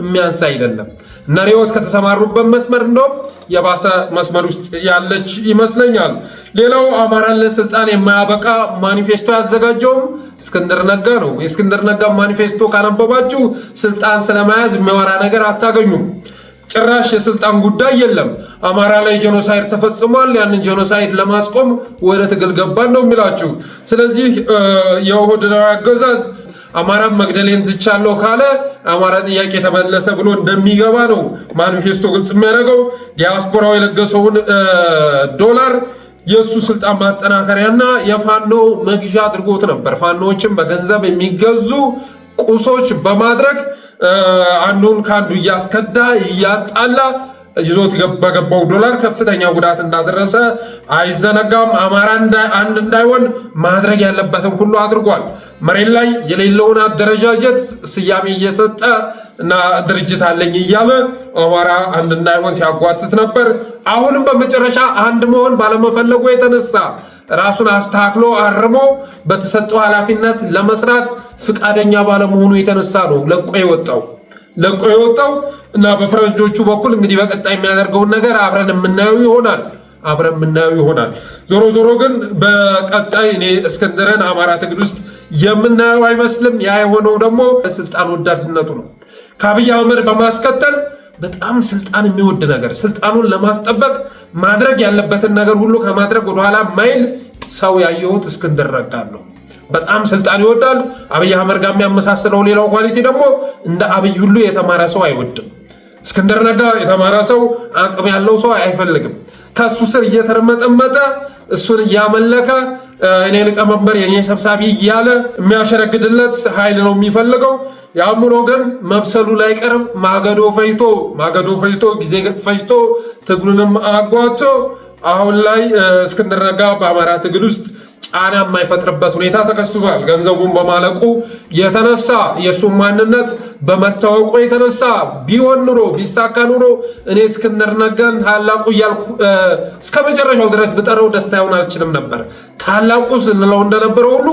የሚያንስ አይደለም። እነ ሪዮት ከተሰማሩበት መስመር እንደውም የባሰ መስመር ውስጥ ያለች ይመስለኛል። ሌላው አማራን ለስልጣን የማያበቃ ማኒፌስቶ ያዘጋጀውም እስክንድር ነጋ ነው። የእስክንድር ነጋ ማኒፌስቶ ካነበባችሁ ስልጣን ስለመያዝ የሚያወራ ነገር አታገኙም። ጭራሽ የስልጣን ጉዳይ የለም። አማራ ላይ ጄኖሳይድ ተፈጽሟል፣ ያንን ጄኖሳይድ ለማስቆም ወደ ትግል ገባን ነው የሚላችሁ። ስለዚህ የኦህዴድ አገዛዝ አማራን መግደሌን ትቻለሁ ካለ አማራ ጥያቄ ተመለሰ ብሎ እንደሚገባ ነው ማኒፌስቶ ግልጽ የሚያደርገው። ዲያስፖራው የለገሰውን ዶላር የእሱ ስልጣን ማጠናከሪያና የፋኖ መግዣ አድርጎት ነበር። ፋኖዎችን በገንዘብ የሚገዙ ቁሶች በማድረግ አንዱን ከአንዱ እያስከዳ እያጣላ ይዞት በገባው ዶላር ከፍተኛ ጉዳት እንዳደረሰ አይዘነጋም። አማራ አንድ እንዳይሆን ማድረግ ያለበትን ሁሉ አድርጓል። መሬት ላይ የሌለውን አደረጃጀት ስያሜ እየሰጠ እና ድርጅት አለኝ እያለ አማራ አንድ እንዳይሆን ሲያጓትት ነበር። አሁንም በመጨረሻ አንድ መሆን ባለመፈለጉ የተነሳ ራሱን አስተካክሎ አርሞ በተሰጠው ኃላፊነት ለመስራት ፍቃደኛ ባለመሆኑ የተነሳ ነው ለቆ የወጣው እና በፈረንጆቹ በኩል እንግዲህ በቀጣይ የሚያደርገውን ነገር አብረን የምናየው ይሆናል። ዞሮ ግን በቀጣይ እኔ እስክንድርን አማራ ትግል ውስጥ የምናየው አይመስልም። ያ የሆነው ደግሞ ስልጣን ወዳድነቱ ነው። ከአብይ አህመድ በማስከተል በጣም ስልጣን የሚወድ ነገር ስልጣኑን ለማስጠበቅ ማድረግ ያለበትን ነገር ሁሉ ከማድረግ ወደኋላ ማይል ሰው ያየሁት እስክንድር ነጋን ነው። በጣም ስልጣን ይወዳል። አብይ አህመድ ጋር የሚያመሳስለው ሌላው ኳሊቲ ደግሞ እንደ አብይ ሁሉ የተማረ ሰው አይወድም። እስክንድር ነጋ የተማረ ሰው አቅም ያለው ሰው አይፈልግም። ከሱ ስር እየተረመጠመጠ እሱን እያመለከ እኔ ሊቀመንበር የኔ ሰብሳቢ እያለ የሚያሸረግድለት ኃይል ነው የሚፈልገው። ያምሮ ግን መብሰሉ ላይ ቀርብ ማገዶ ፈይቶ ጊዜ ፈጅቶ ትግሉንም አጓቶ አሁን ላይ እስክንድር ነጋ በአማራ ትግል ውስጥ ጫና የማይፈጥርበት ሁኔታ ተከስቷል። ገንዘቡን በማለቁ የተነሳ የእሱን ማንነት በመታወቁ የተነሳ ቢሆን ኑሮ ቢሳካ ኑሮ እኔ እስክንድር ነጋን ታላቁ እያልኩ እስከ መጨረሻው ድረስ ብጠረው ደስታውን አልችልም ነበር። ታላቁ ስንለው እንደነበረው ሁሉ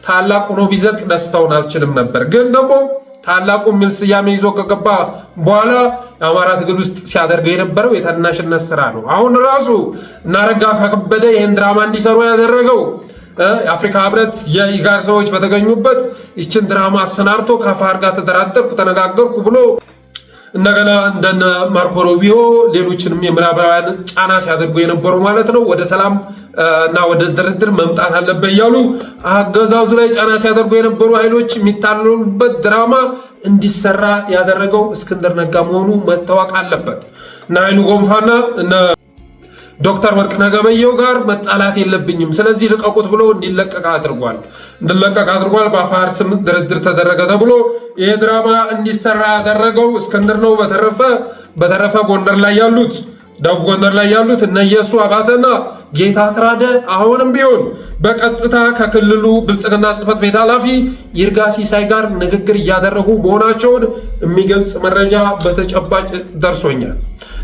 ታላቁ ነው ቢዘልቅ ደስታውን አልችልም ነበር። ግን ደግሞ ታላቁ የሚል ስያሜ ይዞ ከገባ በኋላ የአማራ ትግል ውስጥ ሲያደርገው የነበረው የታናሽነት ስራ ነው። አሁን ራሱ እናረጋ ከበደ ይህን ድራማ እንዲሰሩ ያደረገው የአፍሪካ ህብረት የኢጋድ ሰዎች በተገኙበት ይችን ድራማ አሰናርቶ ከአፋር ጋር ተደራደርኩ ተነጋገርኩ ብሎ እንደገና እንደነ ማርኮ ሩቢዮ ሌሎችንም የምዕራባውያን ጫና ሲያደርጉ የነበሩ ማለት ነው ወደ ሰላም እና ወደ ድርድር መምጣት አለበት እያሉ አገዛዙ ላይ ጫና ሲያደርጉ የነበሩ ኃይሎች የሚታለሉበት ድራማ እንዲሰራ ያደረገው እስክንድር ነጋ መሆኑ መታወቅ አለበት። እና ኃይሉ ጎንፋና እነ ዶክተር ወርቅነህ ገበየሁ ጋር መጣላት የለብኝም ስለዚህ ልቀቁት ብሎ እንዲለቀቅ አድርጓል። በአፋር ስም ድርድር ተደረገ ተብሎ ይሄ ድራማ እንዲሰራ ያደረገው እስክንድር ነው። በተረፈ ጎንደር ላይ ያሉት ደቡብ ጎንደር ላይ ያሉት እነ ኢየሱ አባተና ጌታ አስራደ አሁንም ቢሆን በቀጥታ ከክልሉ ብልጽግና ጽሕፈት ቤት ኃላፊ ይርጋ ሲሳይ ጋር ንግግር እያደረጉ መሆናቸውን የሚገልጽ መረጃ በተጨባጭ ደርሶኛል።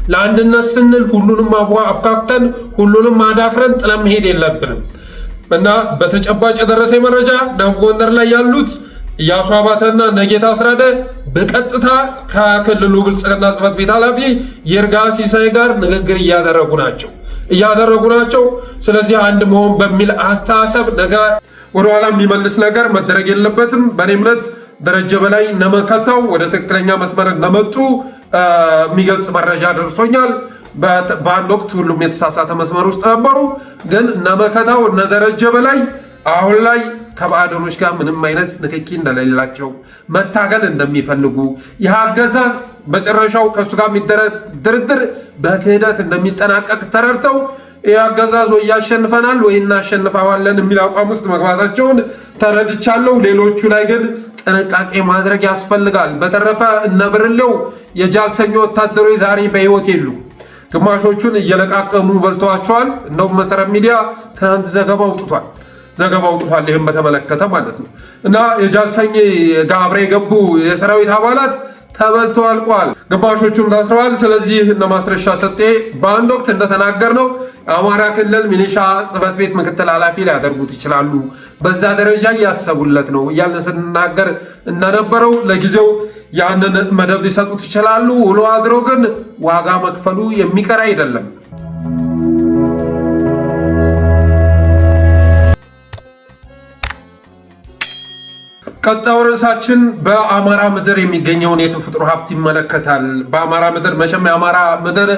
ለአንድነት ስንል ሁሉንም አብካክተን ሁሉንም አዳክረን ጥለን መሄድ የለብንም እና በተጨባጭ የደረሰ መረጃ ደቡብ ጎንደር ላይ ያሉት ኢያሱ አባተና ነጌታ አስራደ በቀጥታ ከክልሉ ብልጽግና ጽሕፈት ቤት ኃላፊ ይርጋ ሲሳይ ጋር ንግግር እያደረጉ ናቸው። ስለዚህ አንድ መሆን በሚል አስተሳሰብ ነገር ወደኋላ የሚመልስ ነገር መደረግ የለበትም። በእኔ እምነት ደረጀ በላይ ነመከታው ወደ ትክክለኛ መስመር እንደመጡ የሚገልጽ መረጃ ደርሶኛል። በአንድ ወቅት ሁሉም የተሳሳተ መስመር ውስጥ ነበሩ። ግን እነመከታው እነ ደረጀ በላይ አሁን ላይ ከባዕዶኖች ጋር ምንም አይነት ንክኪ እንደሌላቸው መታገል እንደሚፈልጉ ይህ አገዛዝ መጨረሻው ከእሱ ጋር የሚደረግ ድርድር በክህደት እንደሚጠናቀቅ ተረድተው ይህ አገዛዝ ወይ ያሸንፈናል ወይ እናሸንፈዋለን የሚል አቋም ውስጥ መግባታቸውን ተረድቻለሁ። ሌሎቹ ላይ ግን ጥንቃቄ ማድረግ ያስፈልጋል። በተረፈ እነ ብርሌው የጃልሰኞ ወታደሮች ዛሬ በህይወት የሉ። ግማሾቹን እየለቃቀሙ በልተዋቸዋል። እንደውም መሰረት ሚዲያ ትናንት ዘገባ አውጥቷል። ይህም በተመለከተ ማለት ነው። እና የጃልሰኝ ጋር አብረው የገቡ የሰራዊት አባላት ተበልቶ አልቋል። ግማሾቹም ታስረዋል። ስለዚህ እነ ማስረሻ ሰጤ በአንድ ወቅት እንደተናገር ነው የአማራ ክልል ሚሊሻ ጽሕፈት ቤት ምክትል ኃላፊ ሊያደርጉት ይችላሉ፣ በዛ ደረጃ እያሰቡለት ነው እያልን ስንናገር እንደነበረው ለጊዜው ያንን መደብ ሊሰጡት ይችላሉ። ውሎ አድሮ ግን ዋጋ መክፈሉ የሚቀር አይደለም። ቀጣዩ ርዕሳችን በአማራ ምድር የሚገኘውን የተፈጥሮ ሀብት ይመለከታል። በአማራ ምድር መቼም የአማራ ምድር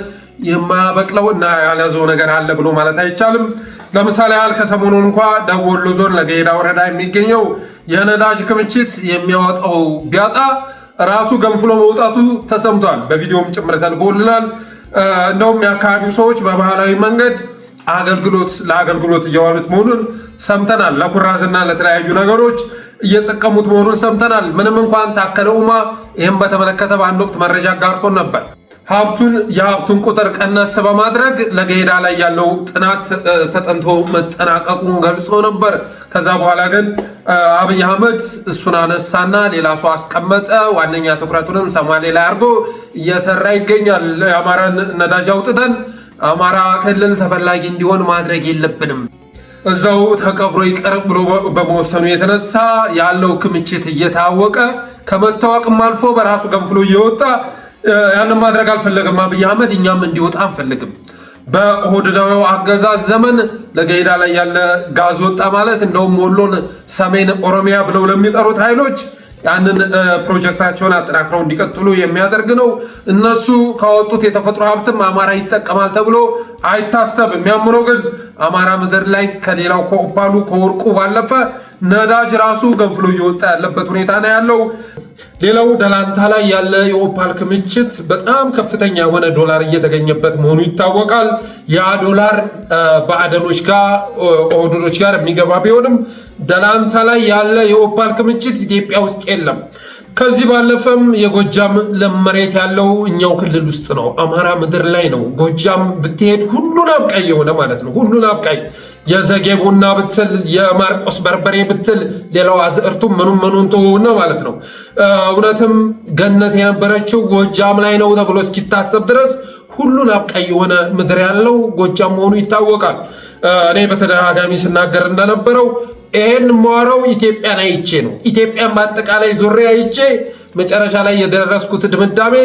የማያበቅለው እና ያልያዘው ነገር አለ ብሎ ማለት አይቻልም። ለምሳሌ ያህል ከሰሞኑን እንኳ ደቡብ ወሎ ዞን ለገሄዳ ወረዳ የሚገኘው የነዳጅ ክምችት የሚያወጣው ቢያጣ ራሱ ገንፍሎ መውጣቱ ተሰምቷል። በቪዲዮም ጭምር ተልኮልናል። እንደውም የአካባቢው ሰዎች በባህላዊ መንገድ ለአገልግሎት እያዋሉት መሆኑን ሰምተናል። ለኩራዝና ለተለያዩ ነገሮች እየጠቀሙት መሆኑን ሰምተናል። ምንም እንኳን ታከለ ኡማ ይህም በተመለከተ በአንድ ወቅት መረጃ አጋርቶን ነበር። የሀብቱን ቁጥር ቀነስ በማድረግ ለገሄዳ ላይ ያለው ጥናት ተጠንቶ መጠናቀቁን ገልጾ ነበር። ከዛ በኋላ ግን አብይ አህመድ እሱን አነሳና ሌላ ሰው አስቀመጠ። ዋነኛ ትኩረቱንም ሶማሌ ላይ አድርጎ እየሰራ ይገኛል። የአማራን ነዳጅ አውጥተን አማራ ክልል ተፈላጊ እንዲሆን ማድረግ የለብንም፣ እዛው ተቀብሮ ይቀር ብሎ በመወሰኑ የተነሳ ያለው ክምችት እየታወቀ ከመታወቅም አልፎ በራሱ ገንፍሎ እየወጣ ያንን ማድረግ አልፈለግም አብይ አህመድ። እኛም እንዲወጣ አንፈልግም። በኦህዴዳዊው አገዛዝ ዘመን ለገሄዳ ላይ ያለ ጋዝ ወጣ ማለት እንደውም ወሎን ሰሜን ኦሮሚያ ብለው ለሚጠሩት ኃይሎች ያንን ፕሮጀክታቸውን አጠናክረው እንዲቀጥሉ የሚያደርግ ነው። እነሱ ካወጡት የተፈጥሮ ሀብትም አማራ ይጠቀማል ተብሎ አይታሰብ። የሚያምነው ግን አማራ ምድር ላይ ከሌላው ከኦፓሉ ከወርቁ ባለፈ ነዳጅ ራሱ ገንፍሎ እየወጣ ያለበት ሁኔታ ነው ያለው። ሌላው ደላንታ ላይ ያለ የኦፓል ክምችት በጣም ከፍተኛ የሆነ ዶላር እየተገኘበት መሆኑ ይታወቃል። ያ ዶላር በአደኖች ጋር ኦህዴዶች ጋር የሚገባ ቢሆንም ደላንታ ላይ ያለ የኦፓል ክምችት ኢትዮጵያ ውስጥ የለም። ከዚህ ባለፈም የጎጃም ለም መሬት ያለው እኛው ክልል ውስጥ ነው፣ አማራ ምድር ላይ ነው። ጎጃም ብትሄድ ሁሉን አብቃይ የሆነ ማለት ነው። ሁሉን አብቃይ የዘጌ ቡና ብትል የማርቆስ በርበሬ ብትል ሌላው አዝዕርቱም ምኑን ተውና ማለት ነው። እውነትም ገነት የነበረችው ጎጃም ላይ ነው ተብሎ እስኪታሰብ ድረስ ሁሉን አብቃይ የሆነ ምድር ያለው ጎጃም መሆኑ ይታወቃል። እኔ በተደጋጋሚ ስናገር እንደነበረው ይሄን ማወራው ኢትዮጵያን አይቼ ነው። ኢትዮጵያን በአጠቃላይ ዙሬ አይቼ መጨረሻ ላይ የደረስኩት ድምዳሜ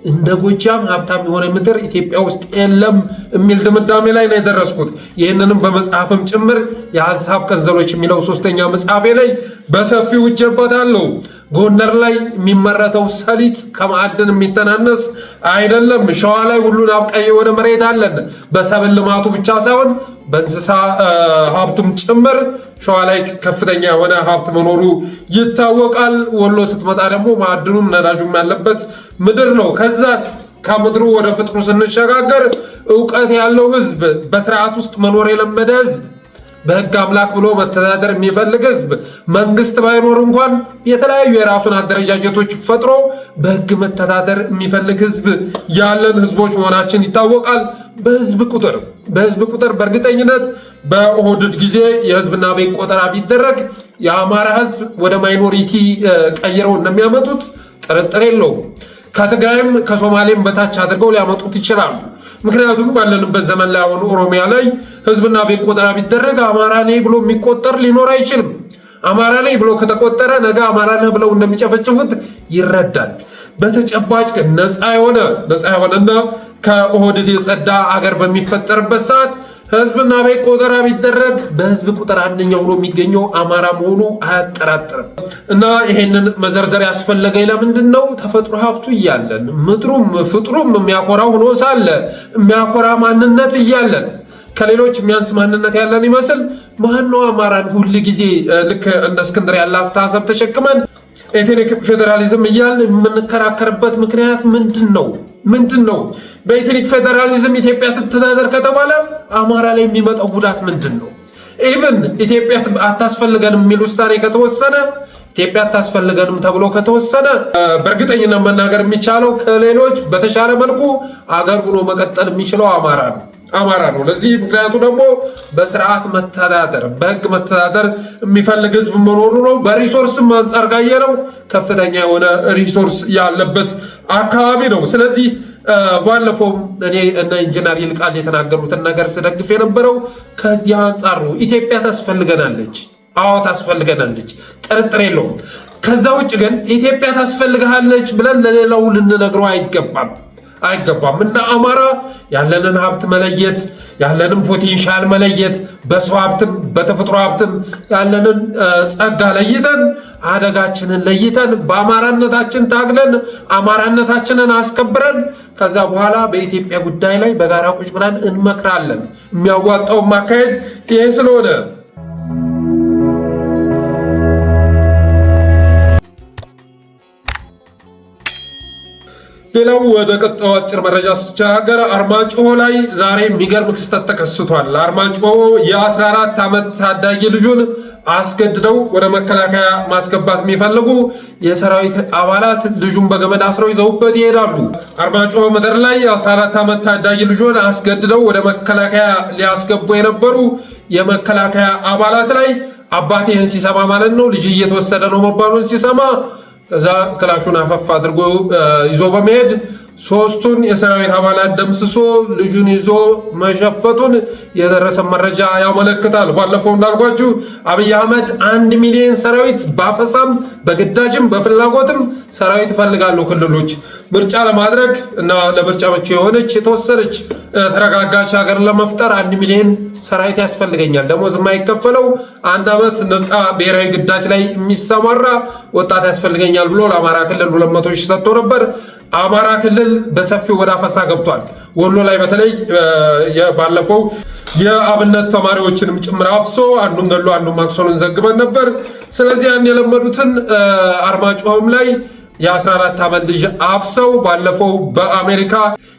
እንደ ጎጃም ሀብታም የሆነ ምድር ኢትዮጵያ ውስጥ የለም የሚል ድምዳሜ ላይ ነው የደረስኩት። ይህንንም በመጽሐፍም ጭምር የሀሳብ ቀንዘሎች የሚለው 3ኛ መጽሐፌ ላይ በሰፊው እጀበታለሁ። ጎንደር ላይ የሚመረተው ሰሊጥ ከማዕድን የሚተናነስ አይደለም። ሸዋ ላይ ሁሉን አብቃይ የሆነ መሬት አለን። በሰብል ልማቱ ብቻ ሳይሆን በእንስሳ ሀብቱም ጭምር ሸዋ ላይ ከፍተኛ የሆነ ሀብት መኖሩ ይታወቃል። ወሎ ስትመጣ ደግሞ ማዕድኑም ነዳጁም ያለበት ምድር ነው። ከዛስ ከምድሩ ወደ ፍጥሩ ስንሸጋገር እውቀት ያለው ህዝብ፣ በስርዓት ውስጥ መኖር የለመደ ህዝብ፣ በህግ አምላክ ብሎ መተዳደር የሚፈልግ ህዝብ፣ መንግስት ባይኖር እንኳን የተለያዩ የራሱን አደረጃጀቶች ፈጥሮ በህግ መተዳደር የሚፈልግ ህዝብ ያለን ህዝቦች መሆናችን ይታወቃል። በህዝብ ቁጥር በእርግጠኝነት በኦህዴድ ጊዜ የህዝብና ቤት ቆጠራ ቢደረግ የአማራ ህዝብ ወደ ማይኖሪቲ ቀይረው እንደሚያመጡት ጥርጥር የለውም። ከትግራይም ከሶማሌም በታች አድርገው ሊያመጡት ይችላሉ። ምክንያቱም ባለንበት ዘመን ላይ አሁን ኦሮሚያ ላይ ህዝብና ቤት ቆጠራ ቢደረግ አማራ ነኝ ብሎ የሚቆጠር ሊኖር አይችልም። አማራ ነኝ ብሎ ከተቆጠረ ነገ አማራ ነህ ብለው እንደሚጨፈጭፉት ይረዳል። በተጨባጭ ግን ነፃ የሆነና ከኦህዴድ የጸዳ አገር በሚፈጠርበት ሰዓት ህዝብና ቤት ቆጠራ ቢደረግ በህዝብ ቁጥር አንደኛው ሆኖ የሚገኘው አማራ መሆኑ አያጠራጥርም። እና ይሄንን መዘርዘር ያስፈለገኝ ለምንድን ነው? ተፈጥሮ ሀብቱ እያለን ምድሩም ፍጥሩም የሚያኮራ ሆኖ ሳለ የሚያኮራ ማንነት እያለን ከሌሎች የሚያንስ ማንነት ያለን ይመስል ማነው አማራን ሁል ጊዜ ልክ እንደ እስክንድር ያለ አስተሳሰብ ተሸክመን ኤትኒክ ፌዴራሊዝም እያልን የምንከራከርበት ምክንያት ምንድን ነው? በኤትኒክ ፌዴራሊዝም ኢትዮጵያ ትተዳደር ከተባለ አማራ ላይ የሚመጣው ጉዳት ምንድን ነው? ኢቭን ኢትዮጵያ አታስፈልገንም የሚል ውሳኔ ከተወሰነ ኢትዮጵያ አታስፈልገንም ተብሎ ከተወሰነ በእርግጠኝነት መናገር የሚቻለው ከሌሎች በተሻለ መልኩ አገር ሆኖ መቀጠል የሚችለው አማራ ነው። አማራ ነው። ለዚህ ምክንያቱ ደግሞ በስርዓት መተዳደር በህግ መተዳደር የሚፈልግ ህዝብ መኖሩ ነው። በሪሶርስም አንጻር ጋየነው ከፍተኛ የሆነ ሪሶርስ ያለበት አካባቢ ነው። ስለዚህ ባለፈው እኔ እና ኢንጂነር ይልቃል የተናገሩትን ነገር ስደግፍ የነበረው ከዚህ አንጻር ነው። ኢትዮጵያ ታስፈልገናለች። አዎ ታስፈልገናለች፣ ጥርጥር የለውም። ከዛ ውጭ ግን ኢትዮጵያ ታስፈልግሃለች ብለን ለሌላው ልንነግረው አይገባም። እና አማራ ያለንን ሀብት መለየት፣ ያለንን ፖቴንሻል መለየት፣ በሰው ሀብትም በተፈጥሮ ሀብትም ያለንን ጸጋ ለይተን አደጋችንን ለይተን በአማራነታችን ታግለን አማራነታችንን አስከብረን ከዛ በኋላ በኢትዮጵያ ጉዳይ ላይ በጋራ ቁጭ ብለን እንመክራለን። የሚያዋጣው ማካሄድ ይሄ ስለሆነ ሌላው ወደ ቀጣዩ አጭር መረጃ ስቻገር አርማጭሆ ላይ ዛሬ የሚገርም ክስተት ተከስቷል። አርማጭሆ የ14 ዓመት ታዳጊ ልጁን አስገድደው ወደ መከላከያ ማስገባት የሚፈልጉ የሰራዊት አባላት ልጁን በገመድ አስረው ይዘውበት ይሄዳሉ። አርማጭሆ ምድር ላይ የ14 ዓመት ታዳጊ ልጁን አስገድደው ወደ መከላከያ ሊያስገቡ የነበሩ የመከላከያ አባላት ላይ አባቴ ይህን ሲሰማ ማለት ነው ልጅ እየተወሰደ ነው መባሉን ሲሰማ ከዛ ክላሹን አፈፍ አድርጎ ይዞ በመሄድ ሶስቱን የሰራዊት አባላት ደምስሶ ልጁን ይዞ መሸፈቱን የደረሰ መረጃ ያመለክታል። ባለፈው እንዳልኳችሁ አብይ አህመድ 1 ሚሊዮን ሰራዊት ባፈሳም በግዳጅም በፍላጎትም ሰራዊት ፈልጋለሁ ክልሎች ምርጫ ለማድረግ እና ለምርጫ ምቹ የሆነች የተወሰነች ተረጋጋች ሀገር ለመፍጠር 1 ሚሊዮን ሰራዊት ያስፈልገኛል። ደሞዝ የማይከፈለው 1 ዓመት ነፃ ብሔራዊ ግዳጅ ላይ የሚሰማራ ወጣት ያስፈልገኛል ብሎ ለአማራ ክልል 200 ሺህ ሰጥቶ ነበር። አማራ ክልል በሰፊው ወደ አፈሳ ገብቷል። ወሎ ላይ በተለይ ባለፈው የአብነት ተማሪዎችንም ጭምር አፍሶ አንዱን ገሎ አንዱን ማክሰሉን ዘግበን ነበር። ስለዚህ ያን የለመዱትን አርማጭሆም ላይ የ14 ዓመት ልጅ አፍሰው ባለፈው በአሜሪካ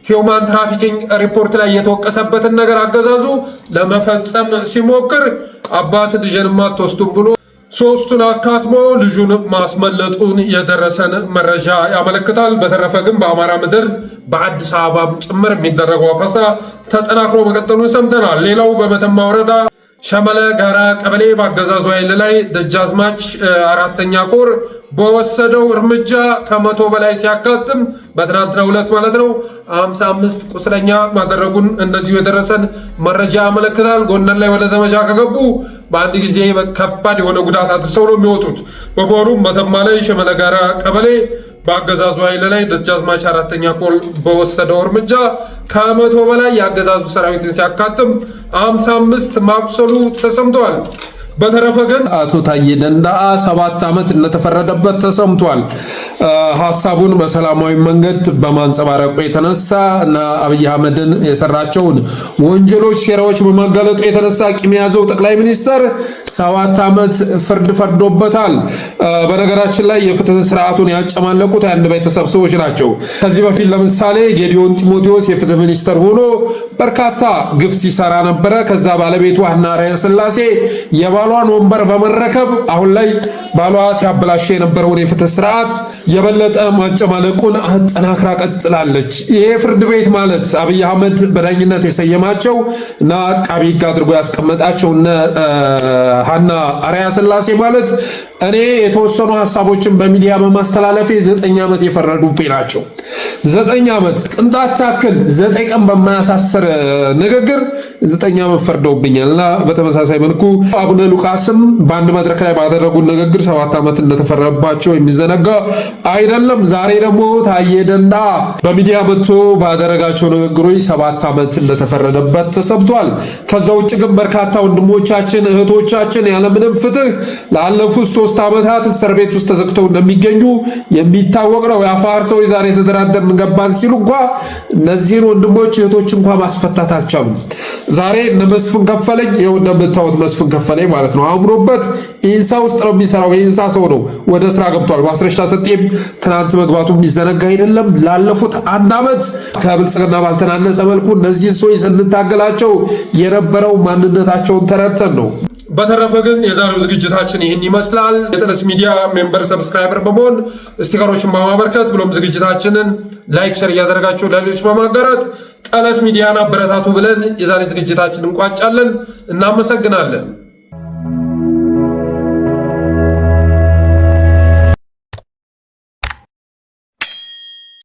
ሂውማን ትራፊኪንግ ሪፖርት ላይ የተወቀሰበትን ነገር አገዛዙ ለመፈጸም ሲሞክር አባት ልጅንማ አትወስዱም ብሎ ሶስቱን አካትሞ ልጁን ማስመለጡን የደረሰን መረጃ ያመለክታል። በተረፈ ግን በአማራ ምድር በአዲስ አበባም ጭምር የሚደረገው አፈሳ ተጠናክሮ መቀጠሉን ሰምተናል። ሌላው በመተማ ወረዳ ሸመለ ጋራ ቀበሌ በአገዛዙ ኃይል ላይ ደጃዝማች 4ኛ ኮር በወሰደው እርምጃ ከ100 በላይ ሲያካትም በትናንትናው ዕለት ማለት ነው 55 ቁስለኛ ማድረጉን እንደዚሁ የደረሰን መረጃ ያመለክታል። ጎንደር ላይ ወደ ዘመቻ ከገቡ በአንድ ጊዜ ከባድ የሆነ ጉዳት አድርሰው ነው የሚወጡት። በመሆኑም መተማ ላይ ሸመለ ጋራ ቀበሌ በአገዛዙ ኃይል ላይ ደጃዝማች 4ኛ ኮር በወሰደው እርምጃ ከ100 በላይ የአገዛዙ ሰራዊትን ሲያካትም 55 ማቁሰሉ ተሰምቷል። በተረፈ ግን አቶ ታዬ ደንደአ 7 ዓመት እንደተፈረደበት ተሰምቷል። ሐሳቡን በሰላማዊ መንገድ በማንጸባረቁ የተነሳ እና አብይ አህመድን የሰራቸውን ወንጀሎች፣ ሴራዎች በማጋለጡ የተነሳ ቂም የያዘው ጠቅላይ ሚኒስትር 7 ዓመት ፍርድ ፈርዶበታል። በነገራችን ላይ የፍትህ ስርዓቱን ያጨማለቁት የአንድ ቤተሰብ ሰዎች ናቸው። ከዚህ በፊት ለምሳሌ ጌዲዮን ጢሞቴዎስ የፍትህ ሚኒስትር ሆኖ በርካታ ግፍ ሲሰራ ነበረ። ከዛ ባለቤቱ ሀና አርአያ ሥላሴ የባሏን ወንበር በመረከብ አሁን ላይ ባሏ ሲያበላሽ የነበረውን የፍትህ ስርዓት የበለጠ ማጨማለቁን አጠናክራ ቀጥላለች። ይሄ ፍርድ ቤት ማለት አብይ አህመድ በዳኝነት የሰየማቸው እና አቃቢ ሕግ አድርጎ ያስቀመጣቸው እነ ሀና አርአያ ሥላሴ ማለት እኔ የተወሰኑ ሀሳቦችን በሚዲያ በማስተላለፌ 9 ዓመት የፈረዱብኝ ናቸው። 9 ዓመት ቅንጣት ታክል 9 ቀን በማያሳስር ንግግር 9 ዓመት ፈርደውብኛል። እና በተመሳሳይ መልኩ አቡነ ሉቃስም በአንድ መድረክ ላይ ባደረጉት ንግግር 7 ዓመት እንደተፈረደባቸው የሚዘነጋ አይደለም። ዛሬ ደግሞ ታዬ ደንደአ በሚዲያ መጥቶ ባደረጋቸው ንግግሮች 7 ዓመት እንደተፈረደበት ተሰምቷል። ከዛ ውጭ ግን በርካታ ወንድሞቻችን እህቶቻችን ያለምንም ፍትህ ላለፉት 3 ዓመታት እስር ቤት ውስጥ ተዘግተው እንደሚገኙ የሚታወቅ ነው። የአፋር ሰው ዛሬ የተደራደርን ገባን ሲሉ እንኳ እነዚህን ወንድሞች እህቶች እንኳ ማስፈታት አልቻሉም። ዛሬ እነ መስፍን ከፈለኝ ይኸው እንደምታዩት መስፍን ከፈለኝ ማለት ነው አምሮበት ኢንሳ ውስጥ ነው የሚሰራው። የኢንሳ ሰው ነው፣ ወደ ስራ ገብቷል። ማስረሻ ሰጤም ትናንት መግባቱ የሚዘነጋ አይደለም። ላለፉት 1 ዓመት ከብልጽግና ባልተናነሰ መልኩ እነዚህ ሰዎች ስንታገላቸው የነበረው ማንነታቸውን ተረድተን ነው። በተረፈ ግን የዛሬው ዝግጅታችን ይህን ይመስላል። የጠለስ ሚዲያ ሜምበር ሰብስክራይበር በመሆን ስቲከሮችን በማበርከት ብሎም ዝግጅታችንን ላይክ፣ ሸር እያደረጋችሁ ለሌሎች በማጋራት ጠለስ ሚዲያን አበረታቱ ብለን የዛሬ ዝግጅታችንን እንቋጫለን። እናመሰግናለን።